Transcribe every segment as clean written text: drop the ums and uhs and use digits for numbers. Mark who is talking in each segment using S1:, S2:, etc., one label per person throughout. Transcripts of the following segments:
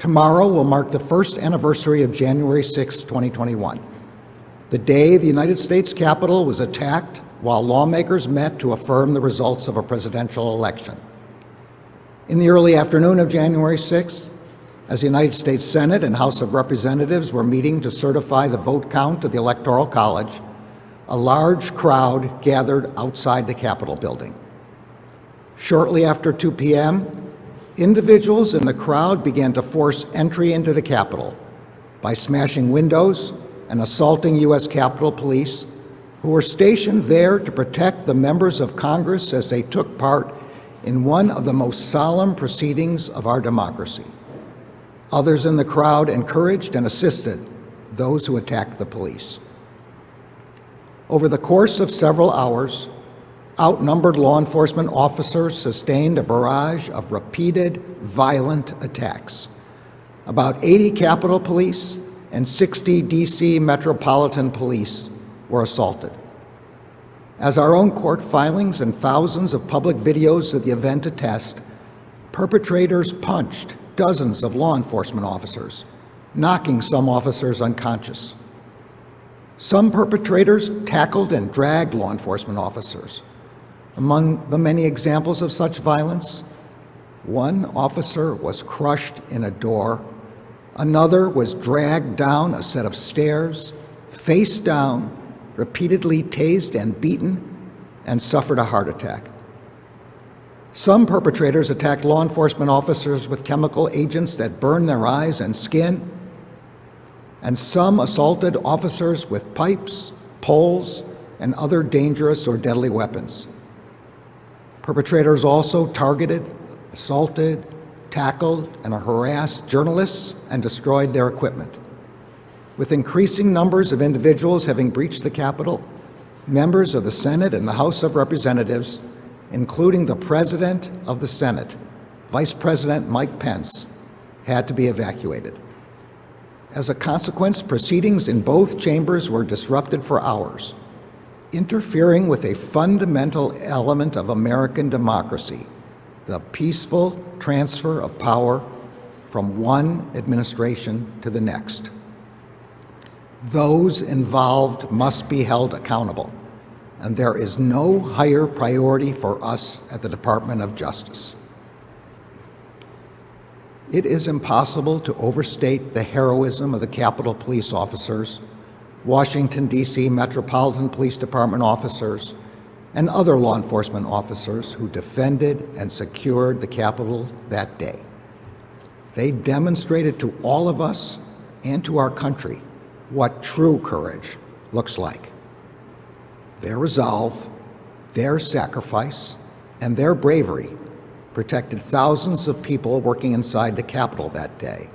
S1: Tomorrow will mark the first anniversary of January 6, 2021, the day the United States Capitol was attacked while lawmakers met to affirm the results of a presidential election. In the early afternoon of January 6th, as the United States Senate and House of Representatives were meeting to certify the vote count of the Electoral College, a large crowd gathered outside the Capitol building. Shortly after 2 p.m., individuals in the crowd began to force entry into the Capitol by smashing windows and assaulting U.S. Capitol Police, who were stationed there to protect the members of Congress as they took part in one of the most solemn proceedings of our democracy. Others in the crowd encouraged and assisted those who attacked the police. Over the course of several hours, outnumbered law enforcement officers sustained a barrage of repeated violent attacks. About 80 Capitol Police and 60 D.C. Metropolitan Police were assaulted. As our own court filings and thousands of public videos of the event attest, perpetrators punched dozens of law enforcement officers, knocking some officers unconscious. Some perpetrators tackled and dragged law enforcement officers. Among the many examples of such violence, one officer was crushed in a door, another was dragged down a set of stairs, face down, repeatedly tased and beaten, and suffered a heart attack. Some perpetrators attacked law enforcement officers with chemical agents that burned their eyes and skin, and some assaulted officers with pipes, poles, and other dangerous or deadly weapons. Perpetrators also targeted, assaulted, tackled, and harassed journalists and destroyed their equipment. With increasing numbers of individuals having breached the Capitol, members of the Senate and the House of Representatives, including the President of the Senate, Vice President Mike Pence, had to be evacuated. As a consequence, proceedings in both chambers were disrupted for hours, interfering with a fundamental element of American democracy, the peaceful transfer of power from one administration to the next. Those involved must be held accountable, and there is no higher priority for us at the Department of Justice. It is impossible to overstate the heroism of the Capitol Police officers, Washington, D.C. Metropolitan Police Department officers, and other law enforcement officers who defended and secured the Capitol that day. They demonstrated to all of us and to our country what true courage looks like. Their resolve, their sacrifice, and their bravery protected thousands of people working inside the Capitol that day.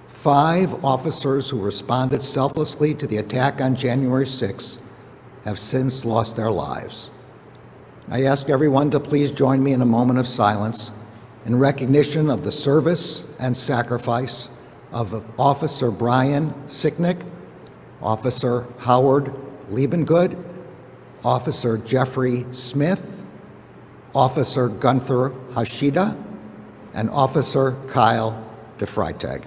S1: 5 officers who responded selflessly to the attack on January 6th have since lost their lives. I ask everyone to please join me in a moment of silence in recognition of the service and sacrifice of Officer Brian Sicknick, Officer Howard Liebengood, Officer Jeffrey Smith, Officer Gunther Hashida, and Officer Kyle DeFreitag.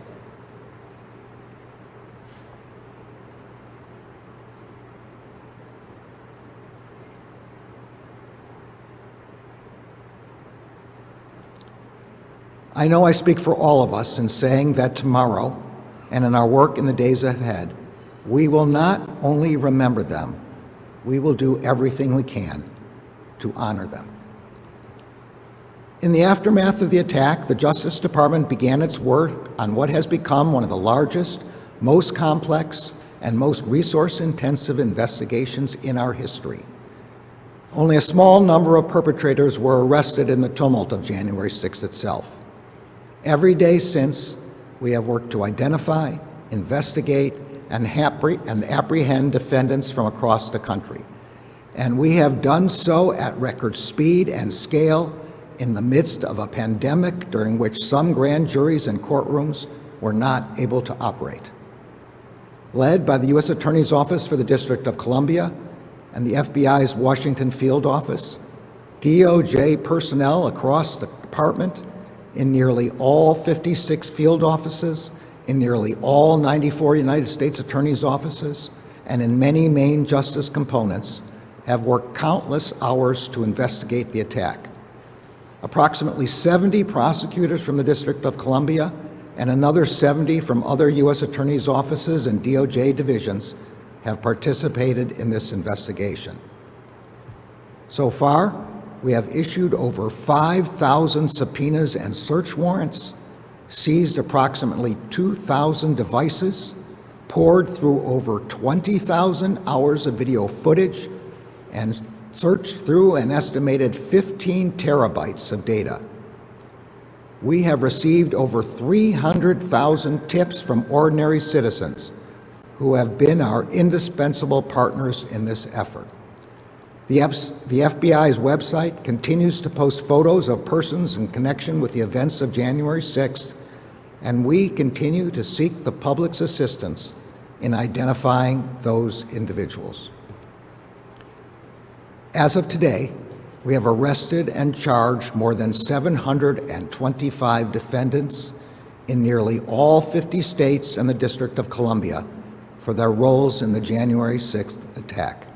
S1: I know I speak for all of us in saying that tomorrow, and in our work in the days ahead, we will not only remember them, we will do everything we can to honor them. In the aftermath of the attack, the Justice Department began its work on what has become one of the largest, most complex, and most resource-intensive investigations in our history. Only a small number of perpetrators were arrested in the tumult of January 6th itself. Every day since, we have worked to identify, investigate, and apprehend defendants from across the country. And we have done so at record speed and scale in the midst of a pandemic during which some grand juries and courtrooms were not able to operate. Led by the U.S. Attorney's Office for the District of Columbia and the FBI's Washington Field Office, DOJ personnel across the department in nearly all 56 field offices, in nearly all 94 United States Attorney's offices, and in many main justice components, have worked countless hours to investigate the attack. Approximately 70 prosecutors from the District of Columbia and another 70 from other U.S. Attorney's offices and DOJ divisions have participated in this investigation. So far, we have issued over 5,000 subpoenas and search warrants, seized approximately 2,000 devices, poured through over 20,000 hours of video footage, and searched through an estimated 15 terabytes of data. We have received over 300,000 tips from ordinary citizens who have been our indispensable partners in this effort. The FBI's website continues to post photos of persons in connection with the events of January 6th, and we continue to seek the public's assistance in identifying those individuals. As of today, we have arrested and charged more than 725 defendants in nearly all 50 states and the District of Columbia for their roles in the January 6th attack.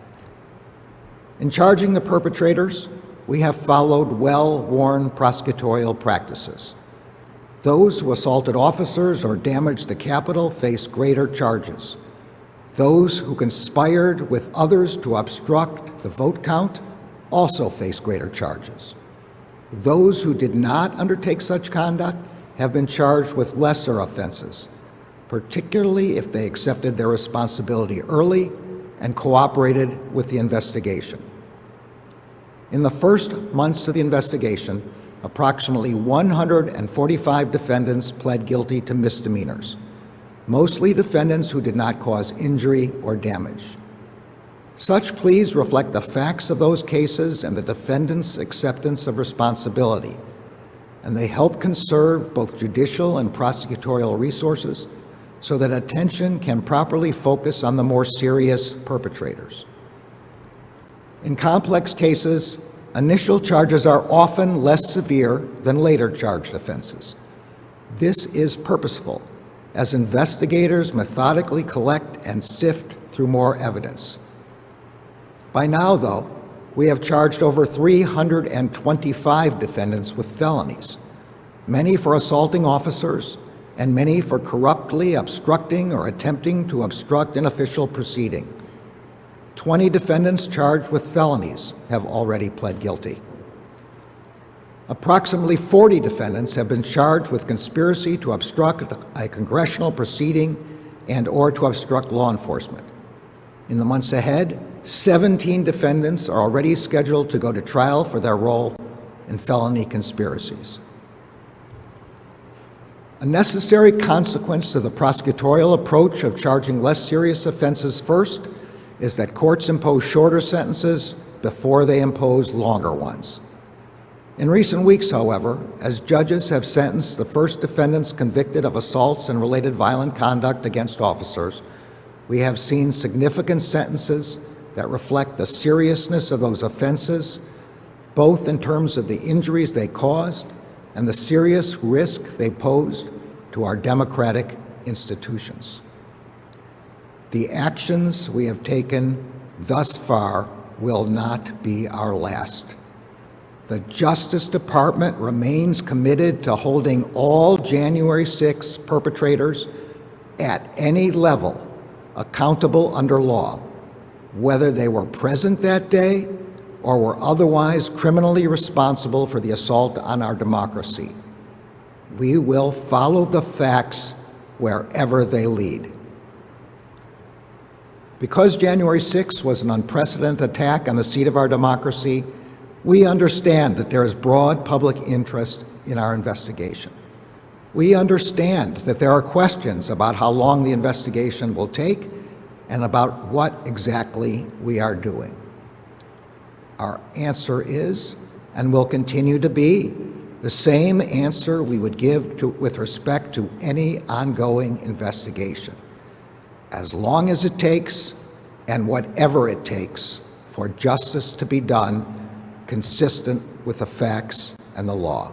S1: In charging the perpetrators, we have followed well-worn prosecutorial practices. Those who assaulted officers or damaged the Capitol face greater charges. Those who conspired with others to obstruct the vote count also face greater charges. Those who did not undertake such conduct have been charged with lesser offenses, particularly if they accepted their responsibility early and cooperated with the investigation. In the first months of the investigation, approximately 145 defendants pled guilty to misdemeanors, mostly defendants who did not cause injury or damage. Such pleas reflect the facts of those cases and the defendant's acceptance of responsibility, and they help conserve both judicial and prosecutorial resources so that attention can properly focus on the more serious perpetrators. In complex cases, initial charges are often less severe than later charged offenses. This is purposeful, as investigators methodically collect and sift through more evidence. By now, though, we have charged over 325 defendants with felonies, many for assaulting officers and many for corruptly obstructing or attempting to obstruct an official proceeding. 20 defendants charged with felonies have already pled guilty. Approximately 40 defendants have been charged with conspiracy to obstruct a congressional proceeding and/or to obstruct law enforcement. In the months ahead, 17 defendants are already scheduled to go to trial for their role in felony conspiracies. A necessary consequence to the prosecutorial approach of charging less serious offenses first is that courts impose shorter sentences before they impose longer ones. In recent weeks, however, as judges have sentenced the first defendants convicted of assaults and related violent conduct against officers, we have seen significant sentences that reflect the seriousness of those offenses, both in terms of the injuries they caused and the serious risk they posed to our democratic institutions. The actions we have taken thus far will not be our last. The Justice Department remains committed to holding all January 6 perpetrators at any level accountable under law, whether they were present that day or were otherwise criminally responsible for the assault on our democracy. We will follow the facts wherever they lead. Because January 6 was an unprecedented attack on the seat of our democracy, we understand that there is broad public interest in our investigation. We understand that there are questions about how long the investigation will take and about what exactly we are doing. Our answer is, and will continue to be, the same answer we would give with respect to any ongoing investigation. As long as it takes, and whatever it takes, for justice to be done consistent with the facts and the law.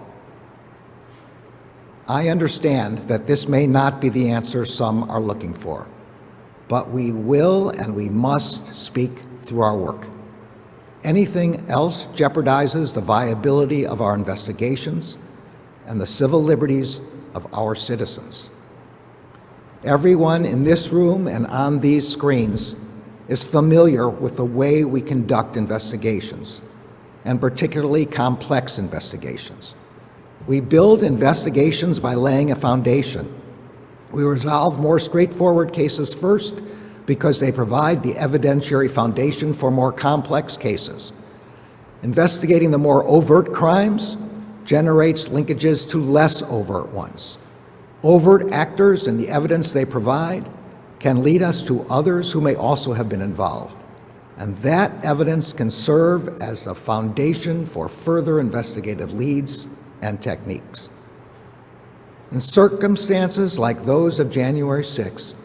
S1: I understand that this may not be the answer some are looking for, but we will and we must speak through our work. Anything else jeopardizes the viability of our investigations and the civil liberties of our citizens. Everyone in this room and on these screens is familiar with the way we conduct investigations, and particularly complex investigations. We build investigations by laying a foundation. We resolve more straightforward cases first because they provide the evidentiary foundation for more complex cases. Investigating the more overt crimes generates linkages to less overt ones. Overt actors and the evidence they provide can lead us to others who may also have been involved. And that evidence can serve as the foundation for further investigative leads and techniques. In circumstances like those of January 6,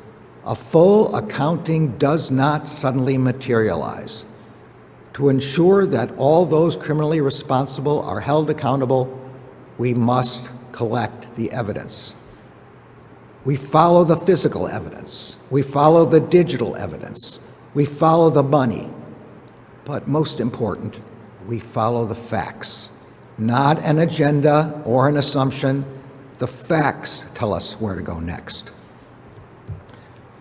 S1: a full accounting does not suddenly materialize. To ensure that all those criminally responsible are held accountable, we must collect the evidence. We follow the physical evidence. We follow the digital evidence. We follow the money. But most important, we follow the facts. Not an agenda or an assumption. The facts tell us where to go next.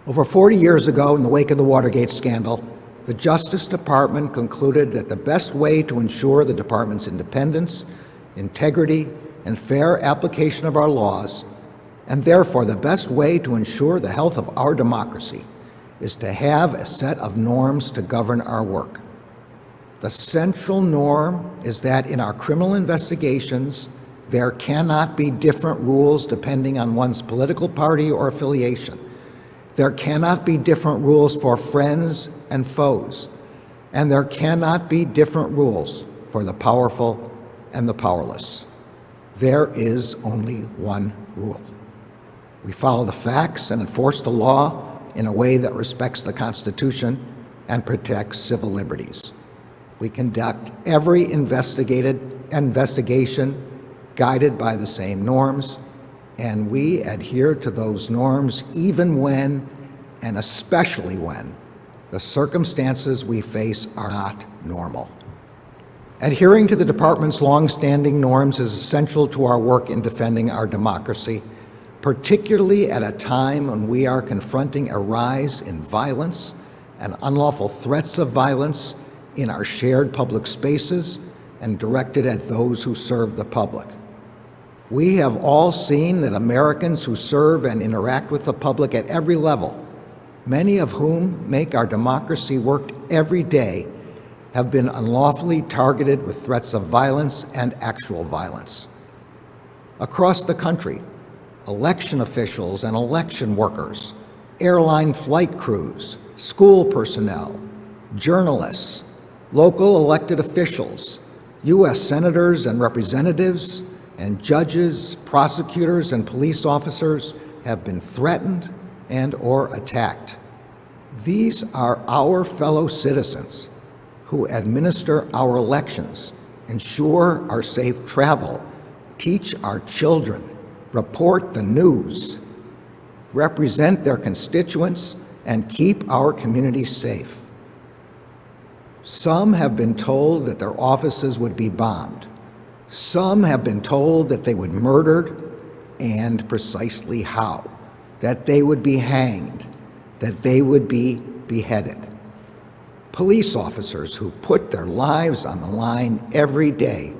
S1: Over 40 years ago, in the wake of the Watergate scandal, the Justice Department concluded that the best way to ensure the department's independence, integrity, and fair application of our laws, and therefore the best way to ensure the health of our democracy, is to have a set of norms to govern our work. The central norm is that in our criminal investigations, there cannot be different rules depending on one's political party or affiliation. There cannot be different rules for friends and foes, and there cannot be different rules for the powerful and the powerless. There is only one rule. We follow the facts and enforce the law in a way that respects the Constitution and protects civil liberties. We conduct every investigation guided by the same norms, and we adhere to those norms even when, and especially when, the circumstances we face are not normal. Adhering to the department's long-standing norms is essential to our work in defending our democracy, particularly at a time when we are confronting a rise in violence and unlawful threats of violence in our shared public spaces and directed at those who serve the public. We have all seen that Americans who serve and interact with the public at every level, many of whom make our democracy work every day, have been unlawfully targeted with threats of violence and actual violence. Across the country, election officials and election workers, airline flight crews, school personnel, journalists, local elected officials, U.S. senators and representatives, and judges, prosecutors, and police officers have been threatened and/or attacked. These are our fellow citizens who administer our elections, ensure our safe travel, teach our children, report the news, represent their constituents, and keep our communities safe. Some have been told that their offices would be bombed. Some have been told that they would be murdered, and precisely how, that they would be hanged, that they would be beheaded. Police officers who put their lives on the line every day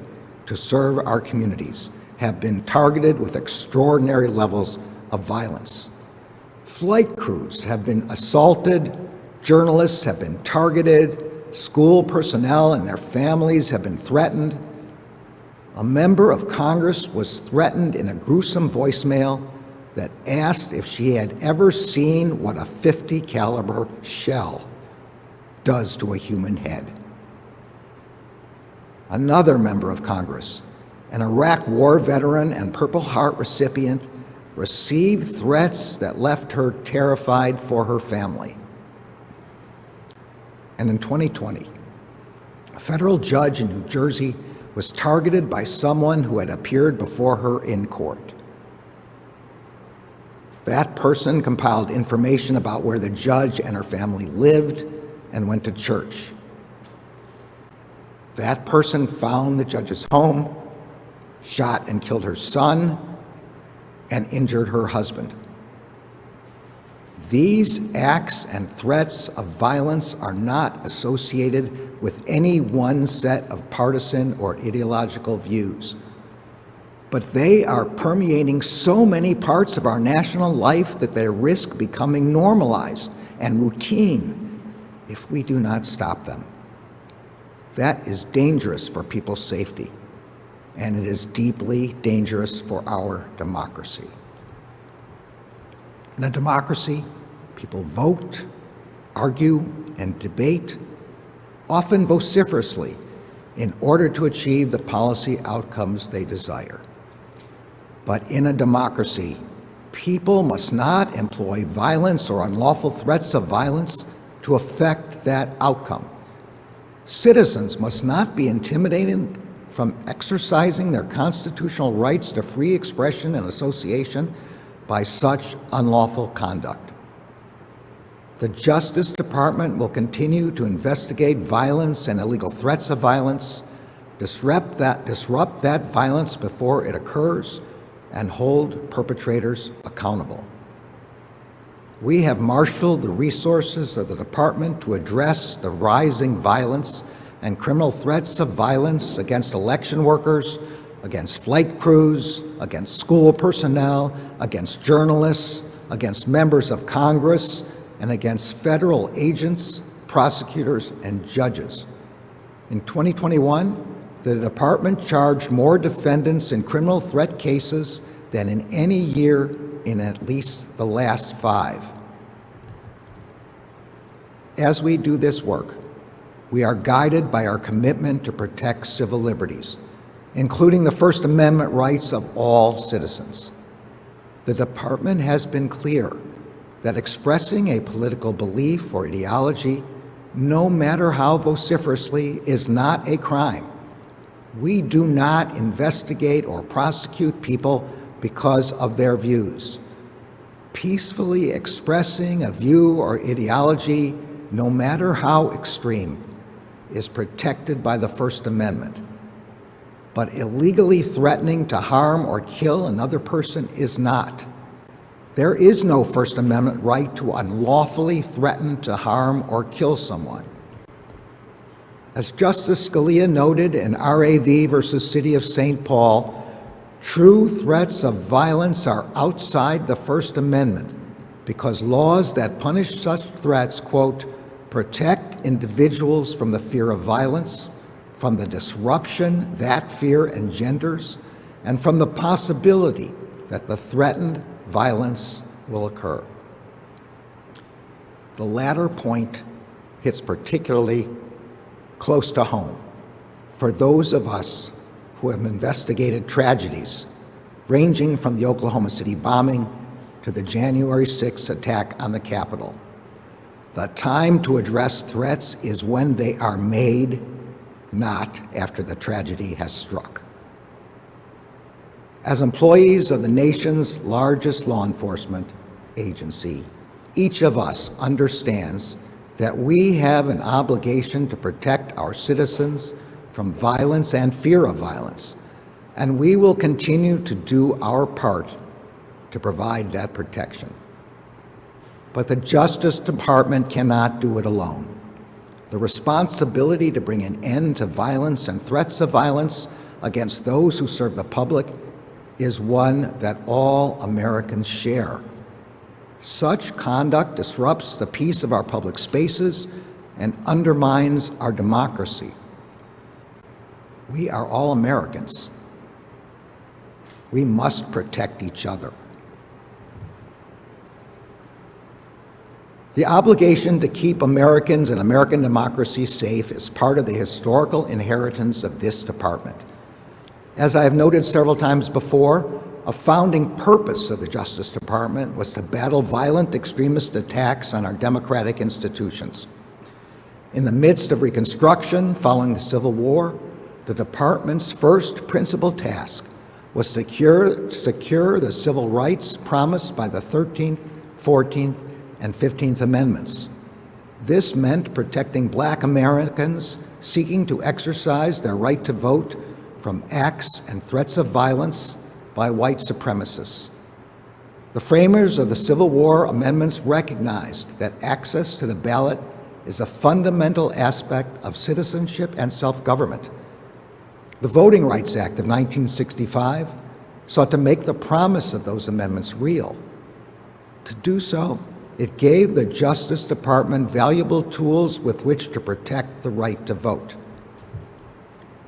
S1: to serve our communities have been targeted with extraordinary levels of violence. Flight crews have been assaulted, journalists have been targeted, school personnel and their families have been threatened. A member of Congress was threatened in a gruesome voicemail that asked if she had ever seen what a .50 caliber shell does to a human head. Another member of Congress, an Iraq War veteran and Purple Heart recipient, received threats that left her terrified for her family. And in 2020, a federal judge in New Jersey was targeted by someone who had appeared before her in court. That person compiled information about where the judge and her family lived and went to church. That person found the judge's home, shot and killed her son, and injured her husband. These acts and threats of violence are not associated with any one set of partisan or ideological views, but they are permeating so many parts of our national life that they risk becoming normalized and routine if we do not stop them. That is dangerous for people's safety, and it is deeply dangerous for our democracy. In a democracy, people vote, argue, and debate, often vociferously, in order to achieve the policy outcomes they desire. But in a democracy, people must not employ violence or unlawful threats of violence to affect that outcome. Citizens must not be intimidated from exercising their constitutional rights to free expression and association by such unlawful conduct. The Justice Department will continue to investigate violence and illegal threats of violence, disrupt that violence before it occurs, and hold perpetrators accountable. We have marshaled the resources of the department to address the rising violence and criminal threats of violence against election workers, against flight crews, against school personnel, against journalists, against members of Congress, and against federal agents, prosecutors, and judges. In 2021, the department charged more defendants in criminal threat cases than in any year in at least the last 5. As we do this work, we are guided by our commitment to protect civil liberties, including the First Amendment rights of all citizens. The department has been clear that expressing a political belief or ideology, no matter how vociferously, is not a crime. We do not investigate or prosecute people because of their views. Peacefully expressing a view or ideology, no matter how extreme, is protected by the First Amendment. But illegally threatening to harm or kill another person is not. There is no First Amendment right to unlawfully threaten to harm or kill someone. As Justice Scalia noted in RAV versus City of St. Paul, true threats of violence are outside the First Amendment because laws that punish such threats, quote, protect individuals from the fear of violence, from the disruption that fear engenders, and from the possibility that the threatened violence will occur. The latter point hits particularly close to home for those of us who have investigated tragedies ranging from the Oklahoma City bombing to the January 6th attack on the Capitol. The time to address threats is when they are made, not after the tragedy has struck. As employees of the nation's largest law enforcement agency, each of us understands that we have an obligation to protect our citizens from violence and fear of violence, and we will continue to do our part to provide that protection. But the Justice Department cannot do it alone. The responsibility to bring an end to violence and threats of violence against those who serve the public is one that all Americans share. Such conduct disrupts the peace of our public spaces and undermines our democracy. We are all Americans. We must protect each other. The obligation to keep Americans and American democracy safe is part of the historical inheritance of this department. As I have noted several times before, a founding purpose of the Justice Department was to battle violent extremist attacks on our democratic institutions. In the midst of Reconstruction following the Civil War, the department's first principal task was to secure the civil rights promised by the 13th, 14th, and 15th Amendments. This meant protecting Black Americans seeking to exercise their right to vote from acts and threats of violence by white supremacists. The framers of the Civil War amendments recognized that access to the ballot is a fundamental aspect of citizenship and self-government. The Voting Rights Act of 1965 sought to make the promise of those amendments real. To do so, it gave the Justice Department valuable tools with which to protect the right to vote.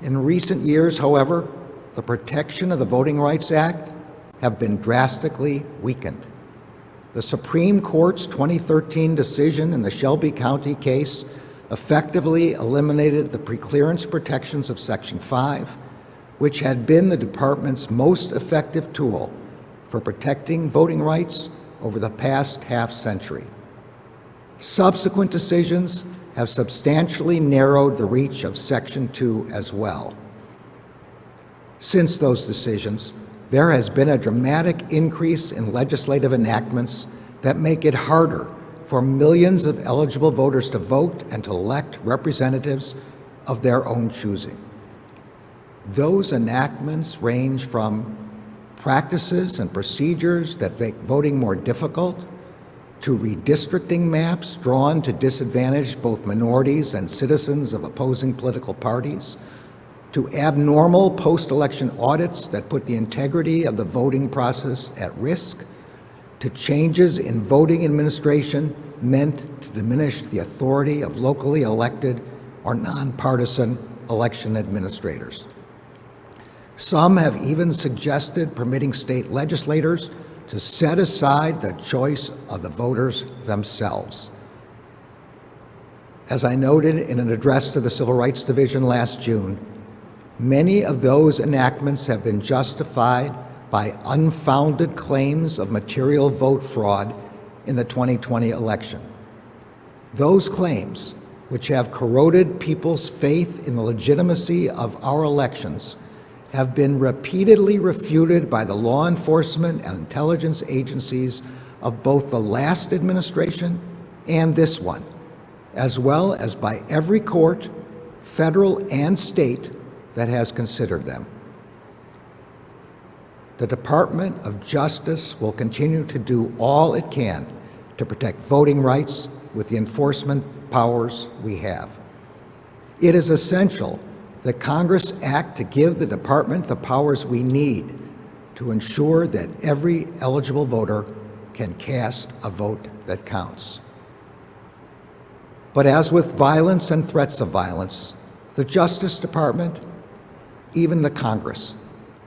S1: In recent years, however, the protection of the Voting Rights Act have been drastically weakened. The Supreme Court's 2013 decision in the Shelby County case effectively eliminated the preclearance protections of Section 5, which had been the department's most effective tool for protecting voting rights over the past half-century. Subsequent decisions have substantially narrowed the reach of Section 2 as well. Since those decisions, there has been a dramatic increase in legislative enactments that make it harder for millions of eligible voters to vote and to elect representatives of their own choosing. Those enactments range from practices and procedures that make voting more difficult, to redistricting maps drawn to disadvantage both minorities and citizens of opposing political parties, to abnormal post-election audits that put the integrity of the voting process at risk, to changes in voting administration meant to diminish the authority of locally elected or nonpartisan election administrators. Some have even suggested permitting state legislators to set aside the choice of the voters themselves. As I noted in an address to the Civil Rights Division last June, many of those enactments have been justified by unfounded claims of material vote fraud in the 2020 election. Those claims, which have corroded people's faith in the legitimacy of our elections, have been repeatedly refuted by the law enforcement and intelligence agencies of both the last administration and this one, as well as by every court, federal and state, that has considered them. The Department of Justice will continue to do all it can to protect voting rights with the enforcement powers we have. It is essential that Congress act to give the department the powers we need to ensure that every eligible voter can cast a vote that counts. But as with violence and threats of violence, the Justice Department, even the Congress,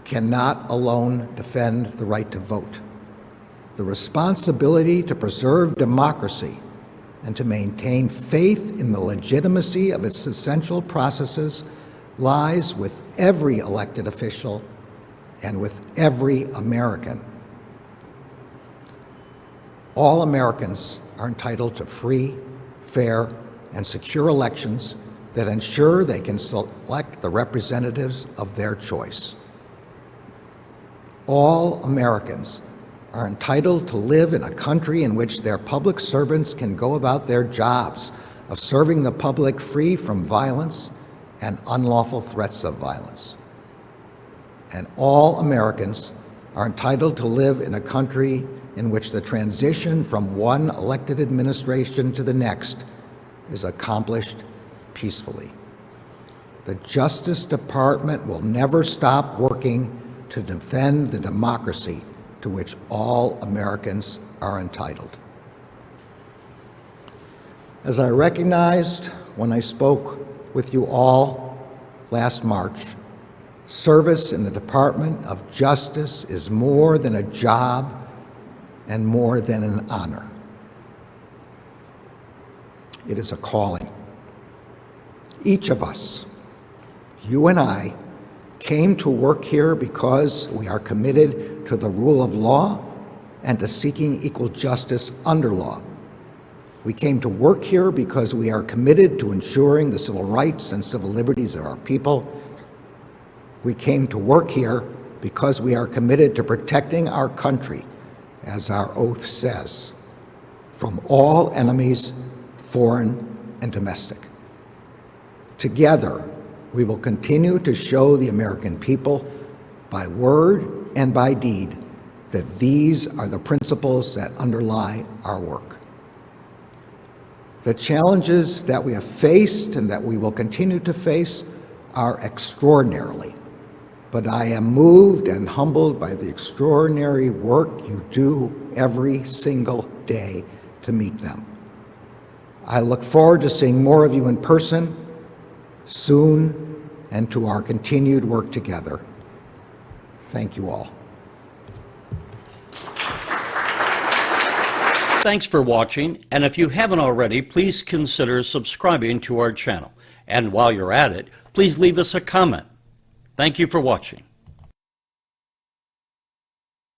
S1: cannot alone defend the right to vote. The responsibility to preserve democracy and to maintain faith in the legitimacy of its essential processes lies with every elected official and with every American. All Americans are entitled to free, fair, and secure elections that ensure they can select the representatives of their choice. All Americans are entitled to live in a country in which their public servants can go about their jobs of serving the public free from violence and unlawful threats of violence. And all Americans are entitled to live in a country in which the transition from one elected administration to the next is accomplished peacefully. The Justice Department will never stop working to defend the democracy to which all Americans are entitled. As I recognized when I spoke with you all last March, service in the Department of Justice is more than a job and more than an honor. It is a calling. Each of us, you and I, came to work here because we are committed to the rule of law and to seeking equal justice under law. We came to work here because we are committed to ensuring the civil rights and civil liberties of our people. We came to work here because we are committed to protecting our country, as our oath says, from all enemies, foreign and domestic. Together, we will continue to show the American people, by word and by deed, that these are the principles that underlie our work. The challenges that we have faced and that we will continue to face are extraordinarily, but I am moved and humbled by the extraordinary work you do every single day to meet them. I look forward to seeing more of you in person soon and to our continued work together. Thank you all.
S2: Thanks for watching, and if you haven't already, please consider subscribing to our channel. And while you're at it, please leave us a comment. Thank you for watching.